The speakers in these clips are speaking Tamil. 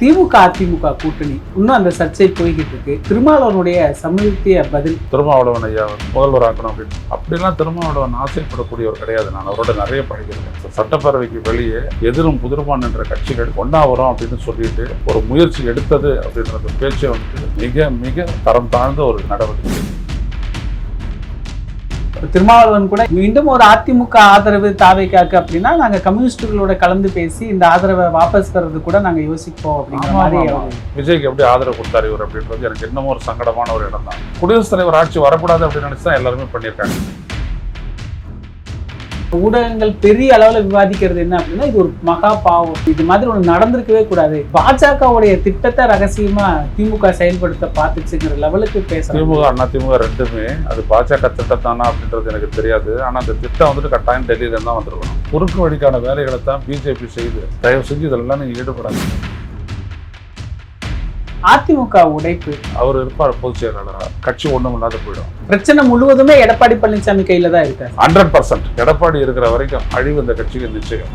திமுக அதிமுக கூட்டணி இன்னும் அந்த சர்ச்சை போய்கிட்டு இருக்கு. திருமாவளவனுடைய சமீபத்திய பதில், திருமாவளவன் ஐயா முதல்வர் ஆக்கணும் அப்படின்னு அப்படிலாம் திருமாவளவன் ஆசைப்படக்கூடியவர் கிடையாது. நான் அவரோட நிறைய படிக்கிறேன். சட்டப்பேரவைக்கு வெளியே எதிரும் புதிருமான் என்ற கட்சிகள் ஒன்னா வரும் அப்படின்னு சொல்லிட்டு ஒரு முயற்சி எடுத்தது அப்படின்ற பேச்சை வந்துட்டு மிக மிக தரம் தாழ்ந்த ஒரு நடவடிக்கை. திருமாவளவன் கூட மீண்டும் ஒரு அதிமுக ஆதரவு தாவைக்காக்கு அப்படின்னா நாங்க கம்யூனிஸ்டுகளோட கலந்து பேசி இந்த ஆதரவை வாபஸ் பெறது கூட நாங்க யோசிப்போம் அப்படிங்கிற மாதிரி. விஜய்க்கு எப்படி ஆதரவு கொடுத்தாரு இவர் அப்படின்றது எனக்கு இன்னமும் ஒரு சங்கடமான ஒரு இடம் தான். குடியரசுத் தலைவர் ஆட்சி வரக்கூடாது அப்படின்னு நினைச்சு தான் எல்லாருமே பண்ணியிருக்காங்க. ஊடகங்கள் பெரிய அளவுல விவாதிக்கிறது என்ன அப்படின்னா இது ஒரு மகா பாவம், இது மாதிரி ஒண்ணு நடந்திருக்கவே கூடாது, பாஜகவுடைய திட்டத்தை ரகசியமா திமுக செயல்படுத்த பார்த்துச்சுங்கிற லெவலுக்கு பேசுறாங்க. திமுக அண்ணா திமுக ரெண்டுமே அது பாஜக திட்டம் தானா அப்படின்றது எனக்கு தெரியாது. ஆனா அந்த திட்டம் வந்துட்டு கட்டாயம் டெல்லியில தான் வந்துருக்கணும். குறுக்கு வழிக்கான வேலைகளை தான் பிஜேபி செய்து தயவு செஞ்சு இதெல்லாம் நீங்க ஈடுபடாது. அதிமுக உடைப்பு, அவர் இருப்பார் பொதுச் செயலாளரா, கட்சி ஒண்ணும் இல்லாத போயிடும். பிரச்சனை முழுவதுமே எடப்பாடி பழனிசாமி கையில தான் இருக்காரு. 100% எடப்பாடி இருக்கிற வரைக்கும் அழிவு இந்த கட்சிக்கு நிச்சயம்.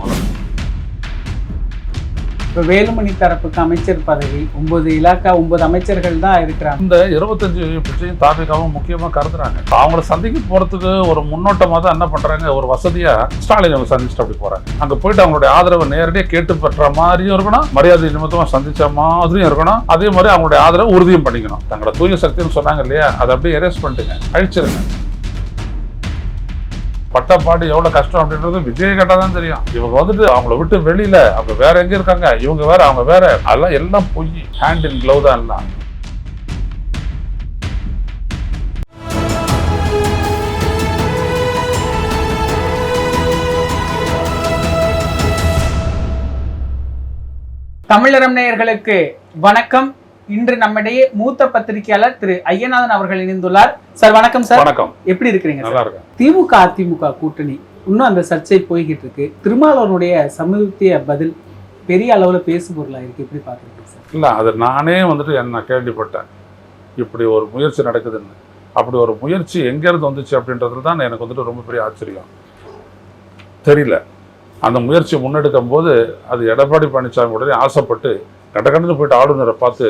இப்ப வேலுமணி தரப்புக்கு அமைச்சர் பதவி 9 இலாக்கா 9 அமைச்சர்கள் தான் இருக்கிறாங்க. இந்த 25 கட்சியும் தாபிகாவும் முக்கியமா கருதுறாங்க. அவங்கள சந்திக்க போறதுக்கு ஒரு முன்னோட்டமா தான் என்ன பண்றாங்க, ஒரு வசதியா ஸ்டாலின் அவங்க சந்திச்சுட்டு அப்படி போறாங்க. அங்க போயிட்டு அவங்களுடைய ஆதரவை நேரடியாக கேட்டு பெற்ற மாதிரியும் இருக்கணும், மரியாதை நிமித்தமா சந்திச்ச மாதிரியும் இருக்கணும். அதே மாதிரி அவங்களுடைய ஆதரவை உறுதியும் பண்ணிக்கணும். தங்களோட தூய சக்தின்னு சொன்னாங்க இல்லையா, அதை அப்படியே எரேஸ் பண்ணிட்டுங்க, அழிச்சிருங்க. பட்டப்பாடு எவ்வளவு கஷ்டம் அப்படின்றது விஜய் கேட்டா தான் தெரியும். இவங்க வந்துட்டு அவங்கள விட்டு வெளியில அவங்க வேற எங்க இருக்காங்க, இவங்க வேற அவங்க வேற, அதெல்லாம் எல்லாம் பொய். ஹேண்ட் இன் க்ளவ் தான் எல்லாம். தமிழரம் நேயர்களுக்கு வணக்கம். இன்று நம்மிடையே மூத்த பத்திரிகையாளர் திரு ஐயநாதன் அவர்கள் இணைந்துள்ளார். சார் வணக்கம். சார் வணக்கம். எப்படி இருக்கிறீங்க? நல்லா இருக்கேன். திமுக அதிமுக கூட்டணி இன்னும் அந்த சர்ச்சை போய்கிட்டு இருக்கு. திருமாவளவனுடைய சமீபத்திய பதில் பெரிய அளவுல பேசு பொருளா இருக்கு. எப்படி பாக்குறீங்க சார்? இல்ல, அது நானே வந்துட்டு என்ன கேள்விப்பட்டேன், இப்படி ஒரு முயற்சி நடக்குதுன்னு. அப்படி ஒரு முயற்சி எங்க இருந்து வந்துச்சு அப்படின்றதுல தான் எனக்கு வந்துட்டு ரொம்ப பெரிய ஆச்சரியம். தெரியல, அந்த முயற்சி முன்னெடுக்கும் போது அது எடப்பாடி பழனிசாமி உடனே ஆசைப்பட்டு கடகடன்னு போயிட்டு ஆளுநரை பார்த்து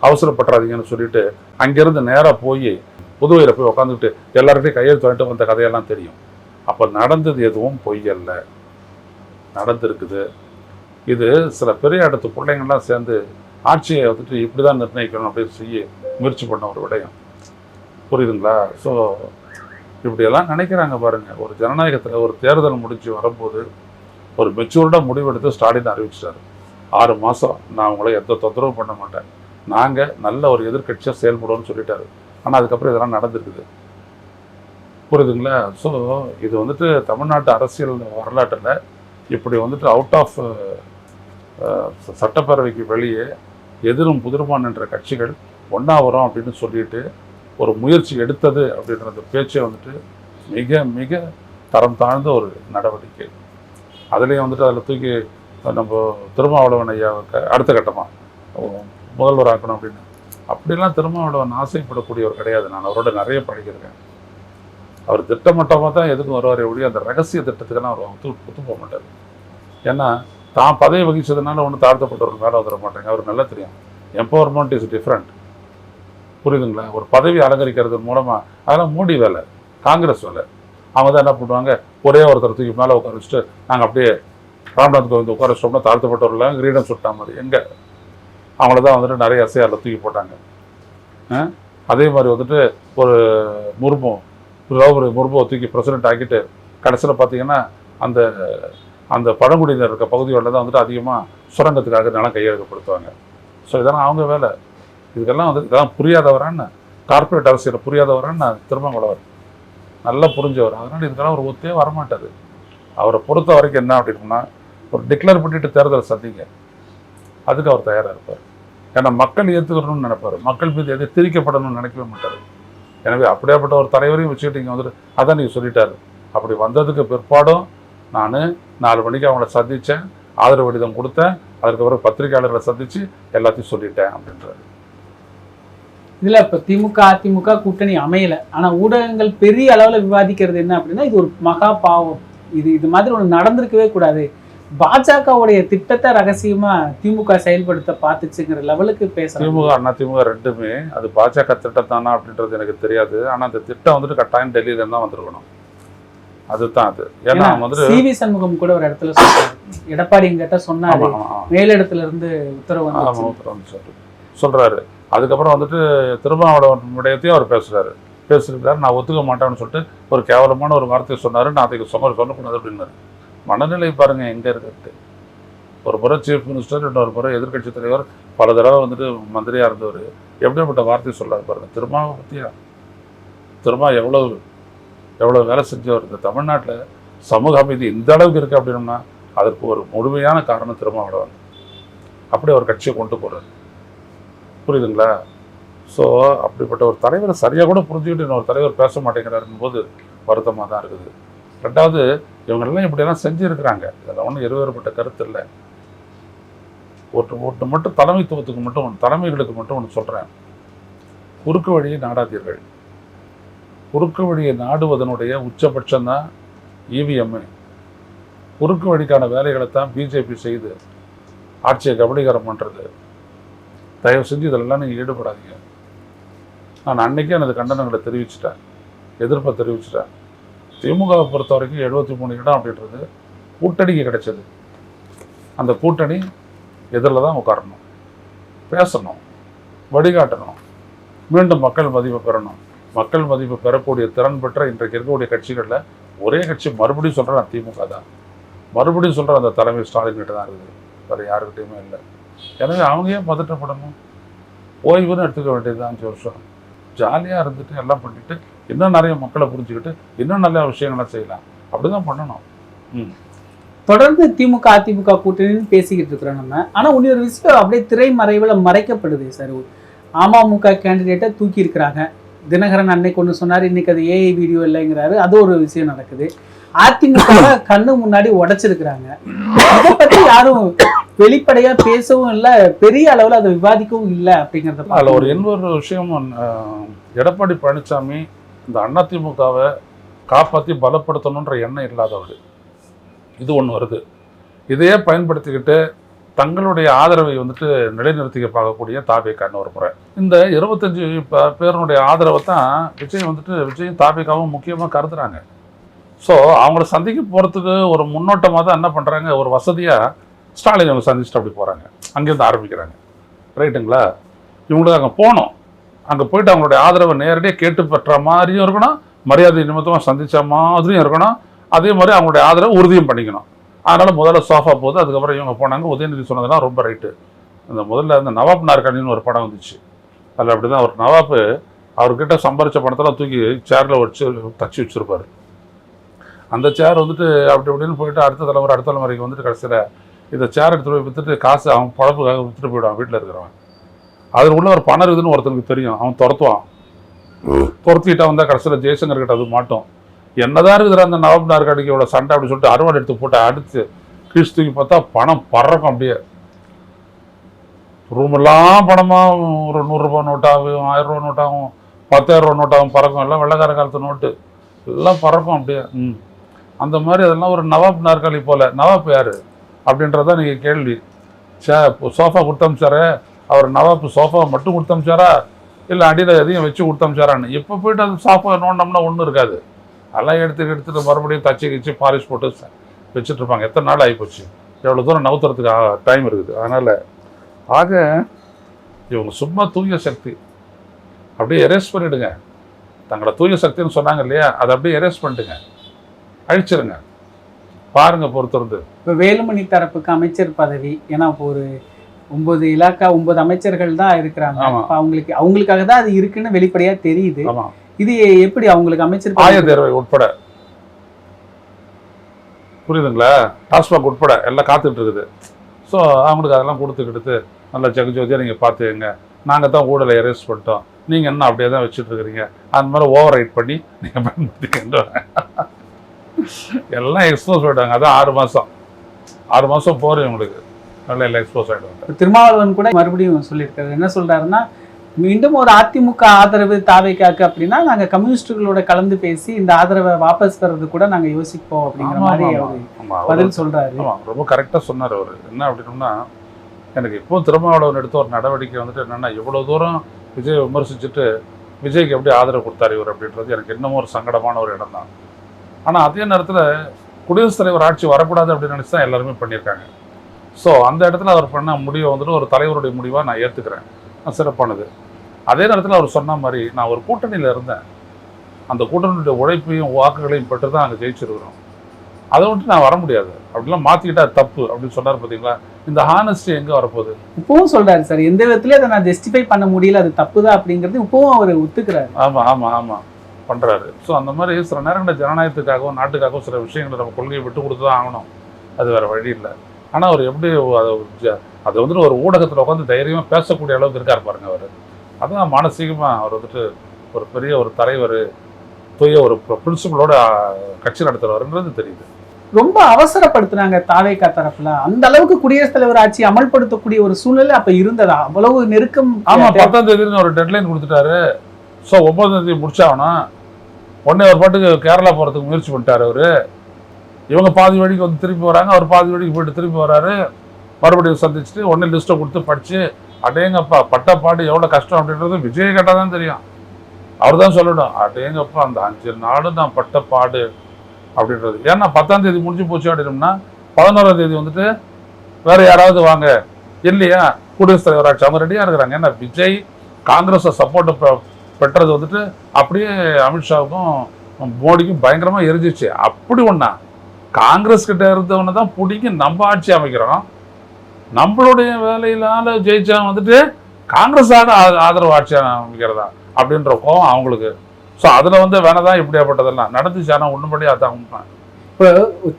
அவசரப்பட்டுறாதீங்கன்னு சொல்லிட்டு அங்கிருந்து நேராக போய் புதுவையில் போய் உட்காந்துக்கிட்டு எல்லார்கிட்டையும் கையெழுத்து வாங்கிட்டு வந்த கதையெல்லாம் தெரியும். அப்போ நடந்தது எதுவும் பொய்யல்ல, நடந்திருக்குது. இது சில பெரிய இடத்து பிள்ளைங்கள்லாம் சேர்ந்து ஆட்சியை வந்துட்டு இப்படி தான் நிர்ணயிக்கணும் அப்படின்னு செய்ய முயற்சி பண்ண ஒரு விடயம். புரியுதுங்களா? ஸோ இப்படியெல்லாம் நினைக்கிறாங்க பாருங்கள். ஒரு ஜனநாயகத்தில் ஒரு தேர்தல் முடிஞ்சு வரும்போது ஒரு மெச்சூர்டாக முடிவெடுத்து ஸ்டாலின் அறிவிச்சிட்டாரு, 6 மாதம் நான் உங்களை எந்த தொந்தரவும் பண்ண மாட்டேன், நாங்கள் நல்ல ஒரு எதிர்கட்சியாக செயல்படுவோம்னு சொல்லிட்டாரு. ஆனால் அதுக்கப்புறம் இதெல்லாம் நடந்திருக்குது. புரியுதுங்களா? ஸோ இது வந்துட்டு தமிழ்நாட்டு அரசியல் வரலாற்றில் இப்படி வந்துட்டு அவுட் ஆஃப் சட்டப்பேரவைக்கு வெளியே எதிரும் புதிருமான் என்ற கட்சிகள் ஒன்றா வரும் அப்படின்னு சொல்லிட்டு ஒரு முயற்சி எடுத்தது அப்படின்ற பேச்சை வந்துட்டு மிக மிக தரம் தாழ்ந்த ஒரு நடவடிக்கை. அதுலேயும் வந்துட்டு அதில் தூக்கி நம்ம திருமாவளவன் ஐயாவுக்கு அடுத்த கட்டமாக முதல்வர் ஆக்கணும் அப்படின்னு அப்படிலாம் திருமாவளவன் ஆசைப்படக்கூடியவர் கிடையாது. நான் அவரோட நிறைய படிக்கிறேன். அவர் திட்டமட்டமாக தான் எதுக்கும் வருவார் ஒழிய அந்த ரகசிய திட்டத்துக்கெல்லாம் அவர் ஒத்து போக மாட்டார். ஏன்னா தான் பதவி வகிச்சதுனால ஒன்றும் தாழ்த்தப்பட்டவர்கள் மேலே வந்துட மாட்டாங்க. அவர் நல்லா தெரியும், எம்பவர்மெண்ட் இஸ் டிஃப்ரெண்ட். புரியுதுங்களா? ஒரு பதவி அலங்கரிக்கிறது மூலமாக அதெல்லாம் மூடி வேலை, காங்கிரஸ் வேலை. அவங்க தான் என்ன பண்ணுவாங்க, ஒரே ஒருத்தர் தூக்கி மேலே உட்கார வச்சுட்டு நாங்கள் அப்படியே ராம்நாத் கோவிந்த் உட்கார வச்சிட்டோம்னா தாழ்த்தப்பட்டவர்கள் கிரீடம் சுட்டா மாதிரி எங்கே அவங்கள தான் வந்துட்டு நிறைய எஸ்ஐஆரில் தூக்கி போட்டாங்க. அதே மாதிரி வந்துட்டு ஒரு முர்முவை தூக்கி பிரசிடென்ட் ஆக்கிட்டு கடைசியில் பார்த்தீங்கன்னா அந்த அந்த பழங்குடியினர் இருக்க பகுதிகளில் தான் வந்துட்டு அதிகமாக சுரங்கத்துக்காக நிலம் கையெழுக்கப்படுத்துவாங்க. ஸோ இதெல்லாம் அவங்க வேலை. இதுக்கெல்லாம் வந்து இதெல்லாம் புரியாதவரான்னு, கார்பரேட் அரசியல் புரியாதவரான்னு திருமாவளவர் நல்லா புரிஞ்சவர். அதனால் இதுக்கெல்லாம் ஒரு ஒத்தே வரமாட்டார். அவரை பொறுத்த வரைக்கும் என்ன அப்படின்னா, ஒரு டிக்ளேர் பண்ணிட்டு தேர்தலை சந்திங்க, அதுக்கு அவர் தயாராக இருப்பார். ஏன்னா மக்கள் ஏற்றுக்கணும்னு நினைப்பார், மக்கள் மீது எதை திரிக்கப்படணும்னு நினைக்கவே மாட்டார். எனவே அப்படியேப்பட்ட ஒரு தலைவரையும் வச்சுக்கிட்டு இங்கே வந்துட்டு அதான் நீங்கள் சொல்லிட்டாரு. அப்படி வந்ததுக்கு பிற்பாடும் நான் 4 மணிக்கு அவங்கள சந்தித்தேன், ஆதரவு கடிதம் கொடுத்தேன், அதுக்கப்புறம் பத்திரிகையாளர்களை சந்தித்து எல்லாத்தையும் சொல்லிட்டேன் அப்படின்றாரு. இதுல இப்ப திமுக அதிமுக கூட்டணி அமையல, ஆனா ஊடகங்கள் பெரிய அளவுல விவாதிக்கிறது என்ன அப்படின்னா இது ஒரு மகா பாவம், இது மாதிரி ஒண்ணு நடந்திருக்கவே கூடாது, பாஜகவுடைய திட்டத்தை ரகசியமா திமுக செயல்படுத்த பார்த்துச்சுங்கிற லெவலுக்கு பேசுறாங்க. திமுக அண்ணா திமுக ரெண்டுமே அது பாஜக திட்டம் தானா அப்படின்றது எனக்கு தெரியாது. ஆனா அந்த திட்டம் வந்துட்டு கட்டாயம் டெல்லியில இருந்தா வந்திருக்கணும். அதுதான் அது. ஏன்னா வந்துட்டு சி.வி. சண்முகம் கூட ஒரு இடத்துல சொல்றாரு, எடப்பாடி கிட்ட சொன்னாரு, மேலிடத்துல இருந்து உத்தரவு சொல்றாரு. அதுக்கப்புறம் வந்துட்டு திருமாவளவன் விடயத்தையும் அவர் பேசுறாரு. நான் ஒத்துக்க மாட்டேன்னு சொல்லிட்டு ஒரு கேவலமான ஒரு வார்த்தையை சொன்னாரு. நான் அதுக்கு சொல்லக்கூடாது அப்படின்னாரு. மனநிலை பாருங்க எங்க இருக்கு. ஒரு முறை சீஃப் மினிஸ்டர், இன்னொரு முறை எதிர்கட்சி தலைவர், பல தடவை வந்துட்டு மந்திரியா இருந்தவர் எப்படிப்பட்ட வார்த்தையை சொல்றாரு பாருங்க. திருமாவை பத்தியா? திருமா எவ்வளவு வேலை செஞ்சவர். இந்த தமிழ்நாட்டில் சமூக அமைதி இந்த அளவுக்கு இருக்கு அப்படின்னா அதற்கு ஒரு முழுமையான காரணம் திருமாவளவன். அப்படி ஒரு கட்சியை கொண்டு போறாரு. புரியுதுங்களா? ஸோ அப்படிப்பட்ட ஒரு தலைவரை சரியாக கூட புரிஞ்சுக்கிட்டு இன்னொரு தலைவர் பேச மாட்டேங்கிறாருன்னு போது வருத்தமாக தான் இருக்குது. ரெண்டாவது, இவங்கெல்லாம் இப்படியெல்லாம் செஞ்சுருக்கிறாங்க. இதெல்லாம் ஒன்றும் இருவேறுபட்ட கருத்து இல்லை. ஒன்று மட்டும் தலைமைத்துவத்துக்கு மட்டும், தலைமைகளுக்கு மட்டும் ஒன்று சொல்கிறேன். குறுக்கு வழியை நாடாதீர்கள். குறுக்கு வழியை நாடுவதனுடைய உச்சபட்சம்தான் இவிஎம். குறுக்கு வழிக்கான வேலைகளை தான் பிஜேபி செய்து ஆட்சியை கபலீகரம் பண்ணுறது. தயவு செஞ்சு இதெல்லாம் நீங்கள் ஈடுபடாதீங்க. நான் அன்னைக்கே எனது கண்டனங்களை தெரிவிச்சிட்டேன், எதிர்ப்பை தெரிவிச்சிட்டேன். திமுகவை பொறுத்த வரைக்கும் 73 இடம் அப்படின்றது கூட்டணிக்கு கிடைச்சது. அந்த கூட்டணி எதிரில் தான் உட்காரணும், பேசணும், வழிகாட்டணும், மீண்டும் மக்கள் மதிப்பை பெறணும். மக்கள் மதிப்பு பெறக்கூடிய திறன் பெற்ற இன்றைக்கு இருக்கக்கூடிய கட்சிகளில் ஒரே கட்சி மறுபடியும் சொல்கிறேன் திமுக தான். மறுபடியும் சொல்கிற அந்த தலைமை ஸ்டாலின் கிட்ட தான் இருக்குது, வேறு யாருக்கிட்டையுமே இல்லை. எனவே அவங்க ஏன் பதட்டப்படணும்? ஓய்வுன்னு எடுத்துக்க வேண்டியது 5 வருஷம் ஜாலியாக இருந்துட்டு எல்லாம் பண்ணிட்டு இன்னும் நிறைய மக்களை புரிஞ்சுக்கிட்டு இன்னும் நல்ல விஷயங்களை செய்யலாம். அப்படிதான் பண்ணணும். தொடர்ந்து திமுக அதிமுக கூட்டணின்னு பேசிக்கிட்டு இருக்கிறோம் நம்ம. ஆனால் இன்னொரு விஷயம் அப்படியே திரைமறைவில் மறைக்கப்படுது சார். அமமுக கேண்டிடேட்டை தூக்கி இருக்கிறாங்க. தினகரன் அன்னைக்கு ஒன்று சொன்னார், இன்னைக்கு அது ஏஐ வீடியோ இல்லைங்கிறாரு. அது ஒரு விஷயம் நடக்குது. அதிமுக கண்ணு முன்னாடி உடைச்சிருக்கிறாங்க. இதை பற்றி யாரும் வெளிப்படையா பேசவும் இல்லை, பெரிய அளவில் அதை விவாதிக்கவும் இல்லை அப்படிங்கிறத. அதில் ஒரு இன்னொரு விஷயம், எடப்பாடி பழனிசாமி இந்த அதிமுகவை காப்பாற்றி பலப்படுத்தணுன்ற எண்ணம் இல்லாதவர். இது ஒன்று வருது. இதையே பயன்படுத்திக்கிட்டு தங்களுடைய ஆதரவை வந்துட்டு நிலைநிறுத்திக்க பார்க்கக்கூடிய தாவேக்கான்னு ஒரு முறை. இந்த 25 பேருடைய ஆதரவை தான் விஜயும் தாவேக்காவும் முக்கியமாக கருதுறாங்க. ஸோ அவங்கள சந்திக்க போகிறதுக்கு ஒரு முன்னோட்டமாக தான் என்ன பண்ணுறாங்க, ஒரு வசதியாக ஸ்டாலின் அவங்க சந்திச்சுட்டு அப்படி போகிறாங்க, அங்கேருந்து ஆரம்பிக்கிறாங்க. ரைட்டுங்களா? இவங்களுக்கு அங்கே போகணும், அங்கே போயிட்டு அவங்களுடைய ஆதரவை நேரடியாக கேட்டு பெற்ற மாதிரியும் இருக்கணும், மரியாதை நிமித்தமாக சந்தித்த மாதிரியும் இருக்கணும், அதே மாதிரி அவங்களுடைய ஆதரவை உறுதியும் பண்ணிக்கணும். அதனால் முதல்ல சோஃபா போகுது. அதுக்கப்புறம் இவங்க போனாங்க. உதயநிதி சொன்னதெல்லாம் ரொம்ப ரைட்டு. முதல்ல அந்த நவாப் நாற்காலின்னு ஒரு படம் வந்துச்சு. அதில் அப்படி தான் ஒரு நவாப்பு அவர்கிட்ட சம்பாரித்த பணத்தெல்லாம் தூக்கி சேரில் வச்சு தச்சு வச்சுருப்பார். அந்த சேர் வந்துட்டு அப்படி இப்படின்னு போயிட்டு அடுத்த தலைமுறைக்கு வந்துட்டு கடைசியில் இந்த சேர் எடுத்துகிட்டு போய் விற்றுட்டு காசு அவன் பழப்புக்காக விற்றுட்டு போயிடுவான் வீட்டில் இருக்கிறவன். அதில் உள்ள ஒரு பணம் இருக்குதுன்னு ஒருத்தனுக்கு தெரியும், அவன் துரத்திட்டு வந்தால் கடைசியில் ஜெய்சங்கர் கிட்ட அது மாட்டோம். என்னதான் இருக்குது அந்த நவாப் நாற்காலியோட சண்டை அப்படின்னு சொல்லிட்டு அறுவாடு எடுத்து போட்டு அடுத்து கீழ்ச்சி தூக்கி பார்த்தா பணம் பறக்கும். அப்படியே ரூமெல்லாம் பணமாக ஒரு 100 ரூபா நோட்டாகும், 1000 ரூபா நோட்டாகும், 10,000 ரூபா நோட்டாகும், பறக்கும். எல்லாம் வெள்ளைக்கார காலத்து நோட்டு எல்லாம் பறக்கும் அப்படியே. அந்த மாதிரி அதெல்லாம் ஒரு நவாப் நாற்காலி போல். நவாப் யார் அப்படின்றதான் நீங்கள் கேள்வி. சோஃபா கொடுத்தமிச்சாரே, அவர் நவாப் சோஃபா மட்டும் கொடுத்தமிச்சாரா இல்லை அடியில் எதையும் வச்சு கொடுத்தமிச்சாரான்னு. இப்போ போயிட்டு அது சோஃபா நோண்டோம்னா ஒன்றும் இருக்காது. அதெல்லாம் எடுத்துட்டு மறுபடியும் தச்சு கிச்சு பாலிஷ் போட்டு வச்சுட்ருப்பாங்க. எத்தனை நாள் ஆகிப்போச்சு, எவ்வளோ தூரம் நவுத்துறதுக்கு டைம் இருக்குது. அதனால் இவங்க சும்மா தூய சக்தி அப்படியே எரேஸ் பண்ணிவிடுங்க. தங்களை தூய சக்தின்னு சொன்னாங்க இல்லையா, அதை அப்படியே எரேஸ் பண்ணிட்டுங்க, அழிச்சிருங்க. பாருங்க பொறுத்திருந்து. இப்போ வேலுமணி தரப்புக்கு அமைச்சர் பதவி, ஏன்னா இப்போ ஒரு 9 இலாக்கா 9 அமைச்சர்கள் தான் இருக்கிறாங்க. அவங்களுக்காக தான் அது இருக்குன்னு வெளிப்படையா தெரியுது. இது எப்படி அவங்களுக்கு அமைச்சர் ஆய தேர்வை உட்பட, புரியுதுங்களா, டாஸ்மாக் உட்பட எல்லாம் காத்துட்டு இருக்குது. ஸோ அவங்களுக்கு அதெல்லாம் கொடுத்து நல்லா ஜெகஜோதியாக நீங்கள் பார்த்துக்கங்க, நாங்கள் தான் ஊழலை எரேஸ் பண்ணிட்டோம், நீங்கள் என்ன அப்படியே தான் வச்சுட்டு இருக்கிறீங்க, அந்த மாதிரி ஓவர் ரைட் பண்ணி நீங்கள் பயன்படுத்திக்கின்ற எல்லாம் எக்ஸ்போஸ் ஆகிடுவாங்க. அதான் 6 மாதம் போகிறேன் உங்களுக்கு நல்லா எல்லாம் எக்ஸ்போஸ் ஆகிடுவாங்க. திருமாவளவன் கூட மறுபடியும் சொல்லியிருக்காரு. என்ன சொல்கிறாருன்னா, மீண்டும் ஒரு அதிமுக ஆதரவு தாவேக்காக்கு அப்படின்னா நாங்க கம்யூனிஸ்டுகளோட கலந்து பேசி இந்த ஆதரவை வாபஸ் பெறது கூட நாங்க யோசிப்போம் அப்படிங்கிற மாதிரி அவரு பதில் சொல்றாரு. ரொம்ப கரெக்டா சொன்னார் அவரு. என்ன அப்படின்னா, எனக்கு இப்போ திருமாவளவன் எடுத்த ஒரு நடவடிக்கை வந்துட்டு என்னன்னா, இவ்வளவு தூரம் விஜய் விமர்சிச்சுட்டு விஜய்க்கு எப்படி ஆதரவு கொடுத்தாரு இவர் அப்படின்றது எனக்கு இன்னமும் ஒரு சங்கடமான ஒரு இடம் தான். ஆனால் அதே நேரத்தில் குடியரசுத் தலைவர் ஆட்சி வரக்கூடாது அப்படின்னு நினச்சி தான் எல்லாருமே பண்ணியிருக்காங்க. ஸோ அந்த இடத்துல அவர் பண்ண முடிவை வந்துட்டு ஒரு தலைவருடைய முடிவாக நான் ஏற்றுக்கிறேன், சிறப்பானது. அதே நேரத்தில் அவர் சொன்ன மாதிரி நான் ஒரு கூட்டணியில் இருந்தேன், அந்த கூட்டணியுடைய உழைப்பையும் வாக்குகளையும் பெற்று தான் அங்கே ஜெயிச்சிருக்கிறோம். அதை விட்டு நான் வர முடியாது அப்படிலாம் மாற்றிக்கிட்டா தப்பு அப்படின்னு சொன்னார். பார்த்தீங்களா, இந்த ஹானஸ்டி எங்கே வரப்போகுது? இப்பவும் சொல்றாரு சார், எந்த விதத்துலயும் அதை நான் ஜஸ்டிஃபை பண்ண முடியல, அது தப்பு தான் அப்படிங்கிறது இப்பவும் அவர் ஒத்துக்கிறாரு. ஆமாம் ஆமாம் ஆமாம் பண்ணுறாரு. ஸோ அந்த மாதிரி சில நேரங்களில் ஜனநாயகத்துக்காகவும் நாட்டுக்காகவும் சில விஷயங்களை நம்ம கொள்கையை விட்டு கொடுத்து தான் ஆகணும், அது வேறு வழி இல்லை. ஆனால் அவர் எப்படி அதை வந்துட்டு ஒரு ஊடகத்தில் உட்காந்து தைரியமாக பேசக்கூடிய அளவுக்கு இருக்கார் பாருங்க அவர். அதான் மானசீகமாக அவர் வந்துட்டு ஒரு பெரிய ஒரு தலைவர், தூய ஒரு பிரின்சிபலோட கட்சி நடத்துறவர்ன்றது தெரியுது. ரொம்ப அவசரப்படுத்துனாங்க தாவேகா தரப்புல. அந்த அளவுக்கு குடியரசுத் தலைவர் ஆட்சி அமல்படுத்தக்கூடிய ஒரு சூழ்நிலை அப்ப இருந்ததா? அவ்வளவு நெருக்கம். ஆமா, 10ஆம் தேதி ஒரு டெட்லைன் கொடுத்துட்டாரு. ஸோ 9ஆம் தேதி முடிச்சாகணும். உடனே ஒரு பாட்டுக்கு கேரளா போறதுக்கு முயற்சி பண்ணிட்டாரு அவரு. இவங்க பாதி வழிக்கு வந்து திருப்பி வராங்க, அவர் பாதி வழிக்கு போயிட்டு திருப்பி வராரு. மறுபடியும் சந்திச்சுட்டு உடனே லிஸ்ட்டை கொடுத்து படிச்சு, அடேங்கப்பா பட்டப்பாடு எவ்வளோ கஷ்டம் அப்படின்றது விஜய் கேட்டால் தான் தெரியும். அவர் தான் சொல்லணும், அடேங்கப்பா அந்த 5 நாடு நான் பட்டப்பாடு அப்படின்றது. ஏன்னா 10ஆம் தேதி முடிஞ்சு போச்சு அப்படின்னோம்னா 11ஆம் தேதி வந்துட்டு வேற யாராவது வாங்க இல்லையா, குடியரசுத் தலைவர் ஆட்சி அவங்க ரெடியாக இருக்கிறாங்க. ஏன்னா விஜய் காங்கிரஸை சப்போர்ட் பெற்றது வந்துட்டு அப்படியே அமித்ஷாவுக்கும் மோடிக்கும் பயங்கரமாக எரிஞ்சிச்சு. அப்படி ஒன்றா காங்கிரஸ் கிட்ட இருந்தவனை தான் பிடிங்கி நம்ம ஆட்சி அமைக்கிறோம், நம்மளுடைய வேலையினால ஜெயிச்சா வந்துட்டு காங்கிரஸான ஆதரவு ஆட்சி அமைக்கிறதா அப்படின்ற கோவம் அவங்களுக்கு. ஸோ அதில் வந்து வேணதான் இப்படியாப்பட்டதெல்லாம் நடந்துச்சு. ஆனால் ஒன்றுபடி அதான் உண்மை. இப்போ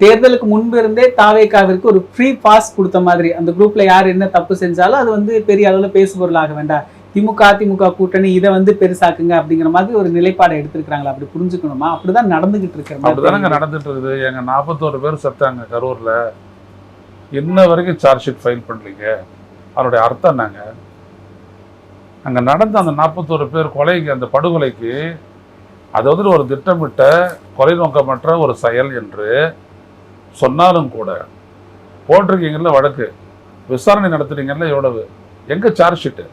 தேர்தலுக்கு முன்பு இருந்தே தாவேகாவிற்கு ஒரு ஃப்ரீ பாஸ் கொடுத்த மாதிரி, அந்த குரூப்ல யார் என்ன தப்பு செஞ்சாலும் அது வந்து பெரிய அளவில் பேசுபொருளாக வேண்டாம், திமுக அதிமுக கூட்டணி இதை வந்து பெருசாக்குங்க அப்படிங்கிற மாதிரி ஒரு நிலைப்பாடை எடுத்திருக்கிறாங்களா? அப்படி புரிஞ்சுக்கணுமா? அப்படிதான் நடந்துகிட்டு இருக்கிற அப்படிதானங்க நடந்துட்டு இருக்குது. எங்க 41 பேர் செத்தாங்க கரூர்ல, இன்ன வரைக்கும் சார்ஜ் ஷீட் ஃபைல் பண்ணலீங்க. அதனுடைய அர்த்தம் என்னங்க? அங்க நடந்த அந்த 41 பேர் கொலைக்கு, அந்த படுகொலைக்கு அது வந்து ஒரு திட்டமிட்ட கொலை நோக்கமற்ற ஒரு செயல் என்று சொன்னாலும் கூட போட்டிருக்கீங்கல்ல வழக்கு, விசாரணை நடத்துறீங்கல்ல, எவ்வளவு எங்க சார்ஜ் ஷீட்டு?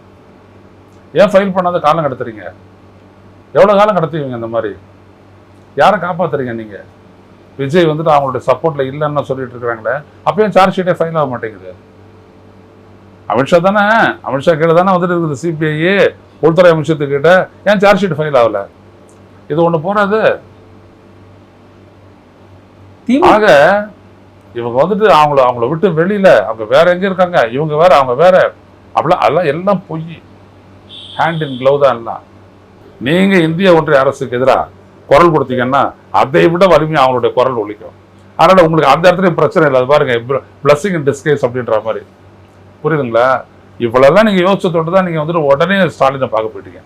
ஏன் ஃபைல் பண்ணாத காலம் கடத்துறீங்க? எவ்வளோ காலம் கடத்துவீங்க? இந்த மாதிரி யாரை காப்பாத்துறீங்க நீங்க? விஜய் வந்துட்டு அவங்களுடைய சப்போர்ட்ல இல்லைன்னு சொல்லிட்டு இருக்கிறாங்களே, அப்பயும் சார்ஜ் ஷீட்டே ஃபைல் ஆக மாட்டேங்குது. அமித்ஷா தானே, அமித்ஷா கீழே தானே வந்துட்டு இருக்குது சிபிஐ, உள்துறை அமைச்சத்துக்கிட்ட. ஏன் சார்ஜ் ஷீட் ஃபைல் ஆகல? இது ஒண்ணு போறாது. ஆக இவங்க வந்துட்டு அவங்கள விட்டு வெளியில அவங்க வேற எங்க இருக்காங்க, இவங்க வேற அவங்க வேற, அப்படிலாம் அதெல்லாம் எல்லாம் பொய். ஹேண்ட் இன் க்ளவ் தான் எல்லாம். நீங்க இந்திய ஒன்றிய அரசுக்கு எதிராக குரல் கொடுத்தீங்கன்னா அதை விட வலிமையாக அவங்களுடைய குரல் ஒலிக்கும். அதனால உங்களுக்கு அந்த இடத்துல பிரச்சனை இல்லை. அது பாருங்க, பிளஸிங் இன் டிஸ்கைஸ் அப்படின்ற மாதிரி, புரியுதுங்களா? இவ்வளவுதான் நீங்க யோசிச்சதோடு தான் நீங்க வந்துட்டு உடனே ஸ்டாலினை பார்க்க போயிட்டீங்க.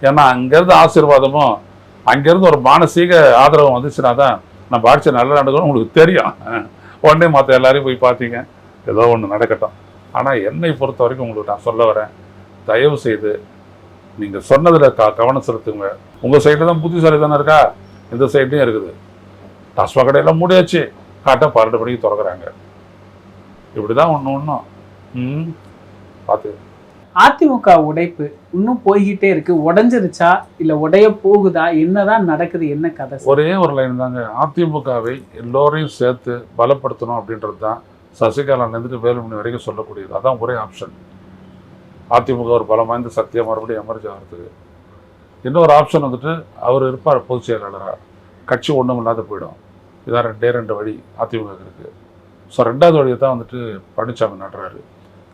ஏன்னா அங்கேருந்து ஆசீர்வாதமும் அங்கேருந்து ஒரு மானசீக ஆதரவும் வந்துச்சுன்னா தான் நம்ம ஆட்சி நல்லா நடக்கணும் உங்களுக்கு தெரியும். உடனே மற்ற எல்லாரையும் போய் பார்த்தீங்க, ஏதோ ஒன்று நடக்கட்டும். ஆனால் என்னை பொறுத்த வரைக்கும் உங்களுக்கு நான் சொல்ல வரேன், தயவு செய்து நீங்கள் சொன்னதில் கவனம் செலுத்துங்க. உங்கள் சைடில் தான் புத்திசாலி தானே இருக்கா, இந்த சைட்லையும் இருக்குது. டாஸ்மாக் கடையெல்லாம் மூடியாச்சு, காட்டாக 12 மணிக்கு திறக்கிறாங்க. இப்படி தான் ஒன்றும் பார்த்து. அதிமுக உடைப்பு இன்னும் போய்கிட்டே இருக்கு. உடைஞ்சிருச்சா இல்லை உடைய போகுதா? என்னதான் நடக்குது? என்ன கதை? ஒரே ஒரு லைன் தாங்க, அதிமுகவை எல்லோரையும் சேர்த்து பலப்படுத்தணும் அப்படின்றது தான் சசிகலாலேருந்து வேலுமணி வரைக்கும் சொல்லக்கூடியது. அதான் ஒரே ஆப்ஷன். அதிமுக ஒரு பலம் வாய்ந்த சக்தியாக மறுபடியும் எமர்ஜ் ஆகிறதுக்கு. இன்னொரு ஆப்ஷன் வந்துட்டு அவர் இருப்பார் பொதுச் செயலாளராக, கட்சி ஒன்றும் இல்லாத போயிடும். இதான் 2 வழி அதிமுக இருக்குது. ஸோ 2வது வழியை தான் வந்துட்டு பழனிசாமி நடுறாரு.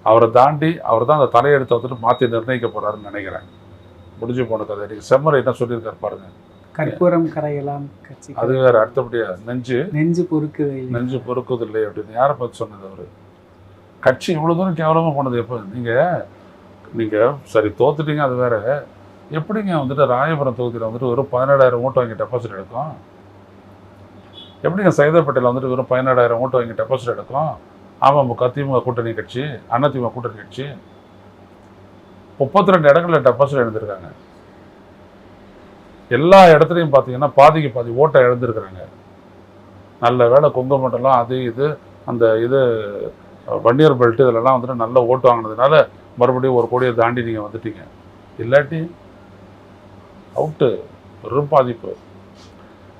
அவரை தாண்டி அவர் தான் அந்த தலையெடுத்தை வந்துட்டு மாற்றி நிர்ணயிக்க போறாருன்னு நினைக்கிறேன். முடிஞ்சு போன கதை. நீங்கள் செம்மரை என்ன சொல்லியிருக்காரு பாருங்க, கற்பூரம் கரையலாம் கட்சி, அது வேற. அடுத்தபடியா நெஞ்சு பொறுக்குதில்லை அப்படின்னு யாரை பார்த்து சொன்னது அவரு? கட்சி இவ்வளோ தூரம் கேவலமாக போனது எப்போ? நீங்கள் சரி தோத்துட்டீங்க, அது வேற. எப்படிங்க வந்துட்டு ராயபுரம் தொகுதியில் வந்துட்டு வெறும் 17,000 ஓட்டு வாங்கி டெபாசிட் எடுக்கும்? எப்படிங்க சைதாப்பேட்டையில் வந்துட்டு வெறும் 17,000 ஓட்டு வாங்கி டெபாசிட் எடுக்கும்? அமமுக திமுக கூட்டணி கட்சி, அதிமுக கூட்டணி கட்சி. 32 இடங்களில் டெபாசிட் எழுந்திருக்காங்க. எல்லா இடத்துலையும் பார்த்தீங்கன்னா பாதிக்கு பாதி ஓட்டை இழந்திருக்கிறாங்க. நல்ல வேலை கொங்கு மண்டலம் அது இது அந்த இது வன்னியர் பெல்ட் இதிலெல்லாம் வந்துட்டு நல்ல ஓட்டு வாங்கினதுனால மறுபடியும் 1 கோடியை தாண்டி நீங்கள் வந்துட்டீங்க. இல்லாட்டி அவுட்டு, பெரும் பாதிப்பு.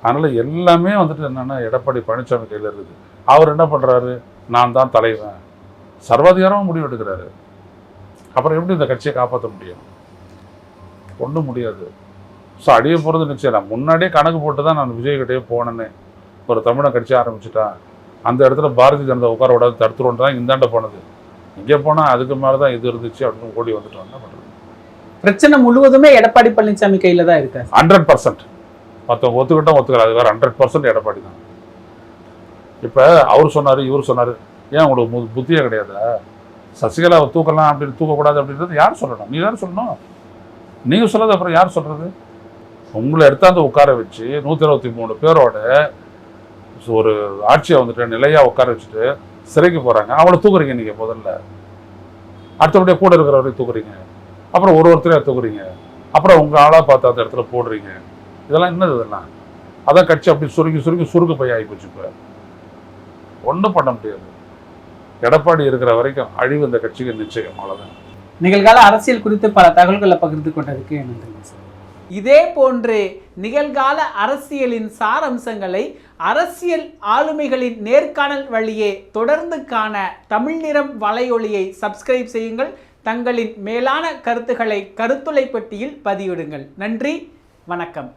அதனால் எல்லாமே வந்துட்டு என்னென்னா எடப்பாடி பழனிசாமி கையில் இருக்குது. அவர் என்ன பண்ணுறாரு, நான் தான் தலைவன், சர்வாதிகாரமாக முடிவு எடுக்கிறாரு. அப்புறம் எப்படி இந்த கட்சியை காப்பாற்ற முடியும்? ஒன்றும் முடியாது. ஸோ அடிய போகிறது நிச்சயம். நான் முன்னாடியே கணக்கு போட்டு தான் நான் விஜய்கிட்டே போனேன்னு. ஒரு தமிழை கட்சி ஆரம்பிச்சுட்டா அந்த இடத்துல பாரதிய ஜனதா உட்கார விடாது தடுத்துருவோன்னு தான் இந்தாண்ட போனது. இங்கே போனால் அதுக்கு மேலே தான் இது இருந்துச்சு அப்படின்னு ஓடி வந்துட்டு என்ன பண்ணுறது? பிரச்சனை முழுவதுமே எடப்பாடி பழனிசாமி கையில் தான் இருக்கு. 100%. மற்றவங்க ஒத்துக்கிட்டோம் ஒத்துக்கிறாது வேறு. 100% எடப்பாடி தான். இப்போ அவர் சொன்னார், இவர் சொன்னார். ஏன் உங்களுக்கு புத்தியே கிடையாதா? சசிகலாவை தூக்கலாம் அப்படின்னு தூக்கக்கூடாது அப்படின்றது யார் சொல்லணும்? நீ யார் சொல்லணும்? நீங்கள் சொல்லாத அப்புறம் யார் சொல்கிறது? உங்களை எடுத்தாந்து உட்கார வச்சு 123 பேரோட ஒரு ஆட்சியை வந்துட்டு நிலையாக உட்கார வச்சுட்டு சிறைக்கு போகிறாங்க. அவளை தூக்குறீங்க நீங்கள் முதல்ல. அடுத்தபடியாக கூட இருக்கிறவரையும் தூக்குறீங்க. அப்புறம் ஒருத்தரையாக தூக்குறீங்க. அப்புறம் உங்கள் ஆளாக பார்த்து அந்த இடத்துல போடுறீங்க. இதெல்லாம் என்னது? இதெல்லாம் அதான் கட்சி அப்படி சுருக்க போய் ஆகிப்போச்சு. இப்போ ஒன்றும் பண்ண முடியாது. எடப்பாடி இருக்கிற வரைக்கும் அழிவு இந்த கட்சிக்கு நிச்சயம். அவ்வளோதான். நிகழ்கால அரசியல் குறித்து பல தகவல்களை பகிர்ந்து கொண்டதுக்கு நன்றி சார். இதே போன்று நிகழ்கால அரசியலின் சாரம்சங்களை அரசியல் ஆளுமைகளின் நேர்காணல் வழியே தொடர்ந்து காண தமிழ் நிறம் வலையொலியை சப்ஸ்கிரைப் செய்யுங்கள். தங்களின் மேலான கருத்துக்களை கருத்துளை பெட்டியில் பதிவிடுங்கள். நன்றி, வணக்கம்.